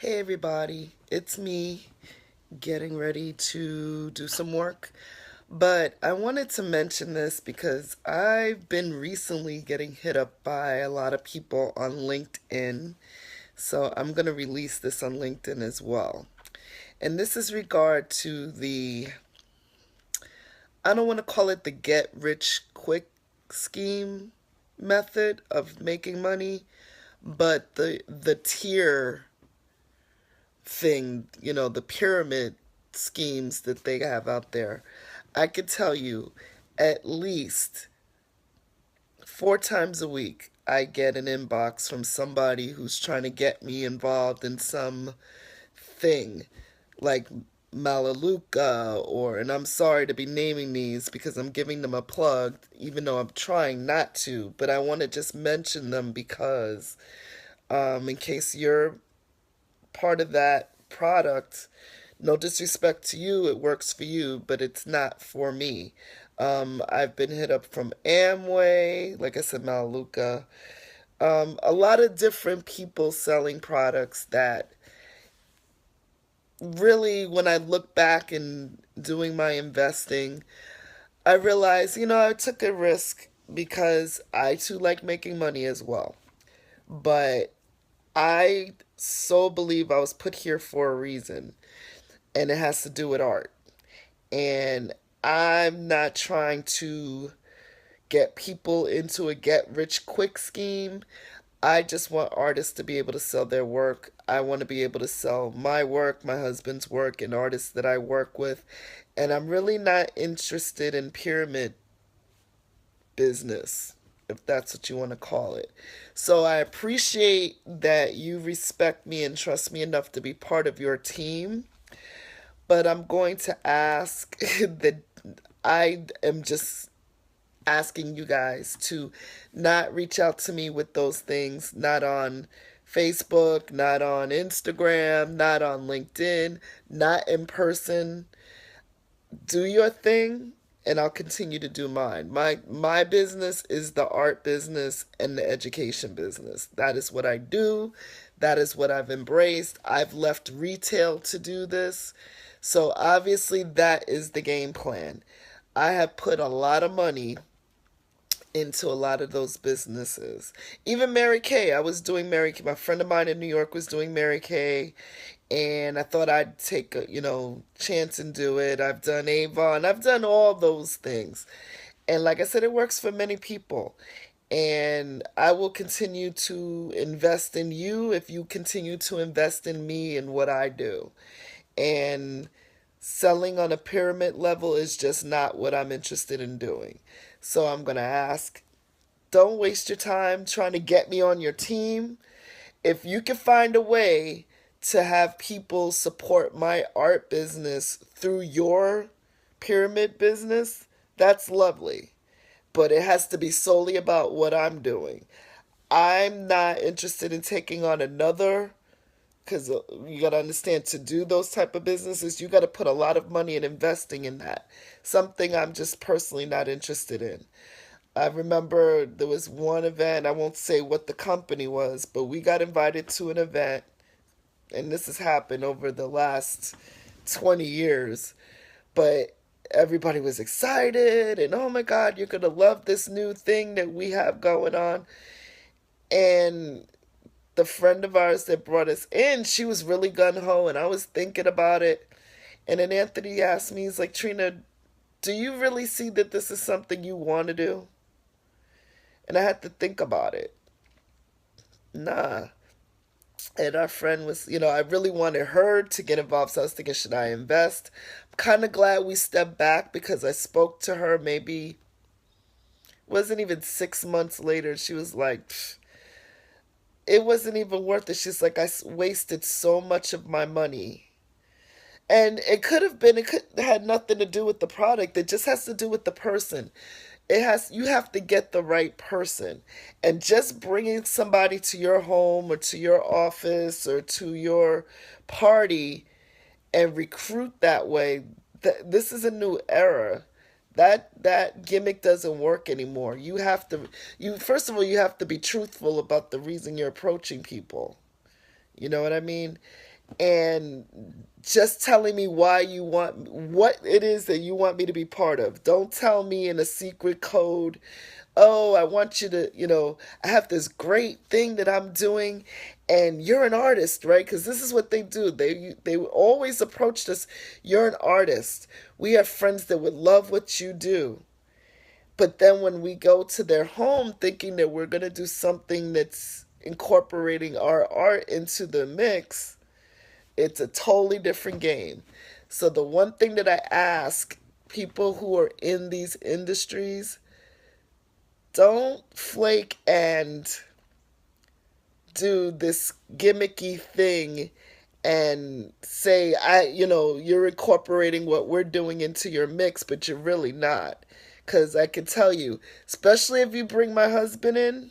Hey everybody, it's me getting ready to do some work. But I wanted to mention this because I've been recently getting hit up by a lot of people on LinkedIn. So I'm going to release this on LinkedIn as well. And this is regard to I don't want to call it the get rich quick scheme method of making money, but the tier thing, the pyramid schemes that they have out there. I could tell you at least 4 times a week, I get an inbox from somebody who's trying to get me involved in some thing like Malaluka and I'm sorry to be naming these because I'm giving them a plug, even though I'm trying not to, but I want to just mention them because in case you're part of that product. No disrespect to you, it works for you, but it's not for me. I've been hit up from Amway, like I said, Malaluka, a lot of different people selling products that really, when I look back and doing my investing, I realized, I took a risk because I too like making money as well. But I so believe I was put here for a reason, and it has to do with art. And I'm not trying to get people into a get rich quick scheme. I just want artists to be able to sell their work. I want to be able to sell my work, my husband's work, and artists that I work with. And I'm really not interested in pyramid business, if that's what you want to call it. So I appreciate that you respect me and trust me enough to be part of your team. But I'm going to ask that I am just asking you guys to not reach out to me with those things, not on Facebook, not on Instagram, not on LinkedIn, not in person. Do your thing and I'll continue to do mine. My business is the art business and the education business. That is what I do. That is what I've embraced. I've left retail to do this. So obviously that is the game plan. I have put a lot of money into a lot of those businesses. Even Mary Kay, I was doing Mary Kay. My friend of mine in New York was doing Mary Kay, and I thought I'd take a chance and do it. I've done Avon, I've done all those things, and like I said, it works for many people. And I will continue to invest in you if you continue to invest in me and what I do. And selling on a pyramid level is just not what I'm interested in doing. So I'm going to ask, don't waste your time trying to get me on your team. If you can find a way to have people support my art business through your pyramid business, that's lovely. But it has to be solely about what I'm doing. I'm not interested in taking on another, because you got to understand, to do those type of businesses you got to put a lot of money in investing in that, something I'm just personally not interested in. I remember there was one event, I won't say what the company was, but we got invited to an event, and this has happened over the last 20 years, but everybody was excited and oh my god, you're going to love this new thing that we have going on. And the friend of ours that brought us in, she was really gun ho, and I was thinking about it. And then Anthony asked me, he's like, Trina, do you really see that this is something you want to do? And I had to think about it. Nah. And our friend was, I really wanted her to get involved, so I was thinking, should I invest? I'm kind of glad we stepped back because I spoke to her maybe, wasn't even 6 months later. She was like, it wasn't even worth it. She's like, I wasted so much of my money. And it could had nothing to do with the product. It just has to do with the person. You have to get the right person. And just bringing somebody to your home or to your office or to your party and recruit that way, this is a new era. That gimmick doesn't work anymore. You first of all, you have to be truthful about the reason you're approaching people. You know what I mean? and just telling me why you want what it is that you want me to be part of. Don't tell me in a secret code, oh, I want you to, I have this great thing that I'm doing and you're an artist, right? Because this is what they do. They always approached us, you're an artist. We have friends that would love what you do. But then when we go to their home thinking that we're going to do something that's incorporating our art into the mix, it's a totally different game. So the one thing that I ask people who are in these industries, don't flake and do this gimmicky thing and say you're incorporating what we're doing into your mix, but you're really not. Because I can tell you, especially if you bring my husband in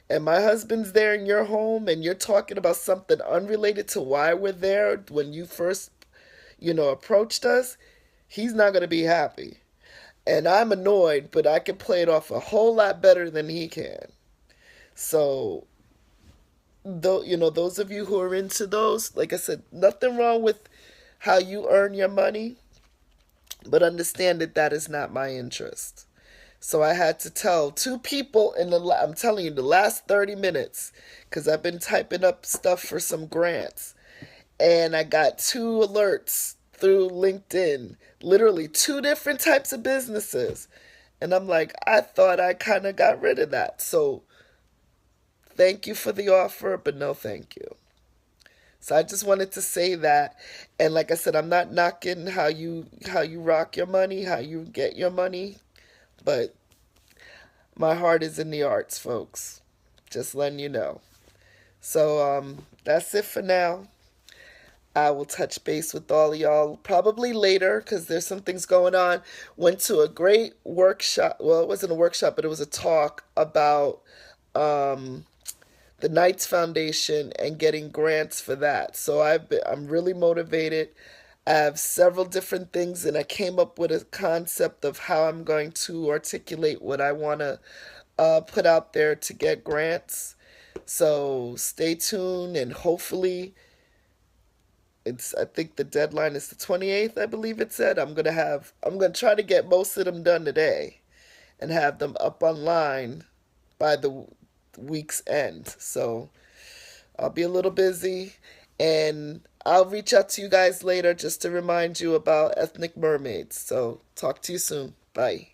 and my husband's there in your home and you're talking about something unrelated to why we're there when you first approached us, he's not going to be happy. And I'm annoyed, but I can play it off a whole lot better than he can. So, though, those of you who are into those, like I said, nothing wrong with how you earn your money, but understand that that is not my interest. So I had to tell two people I'm telling you, the last 30 minutes, because I've been typing up stuff for some grants, and I got two alerts through LinkedIn, literally two different types of businesses. And I'm like, I thought I kind of got rid of that. So thank you for the offer, but no thank you. So I just wanted to say that. And like I said, I'm not knocking how you rock your money, how you get your money, but my heart is in the arts, folks. Just letting you know. So that's it for now. I will touch base with all of y'all probably later because there's some things going on. Went to a great workshop. Well, it wasn't a workshop, but it was a talk about um, the Knights Foundation and getting grants for that. So I'm really motivated. I have several different things, and I came up with a concept of how I'm going to articulate what I want to put out there to get grants. So stay tuned, and hopefully I think the deadline is the 28th, I believe it said. I'm going to try to get most of them done today and have them up online by the week's end. So I'll be a little busy, and I'll reach out to you guys later just to remind you about ethnic mermaids. So talk to you soon. Bye.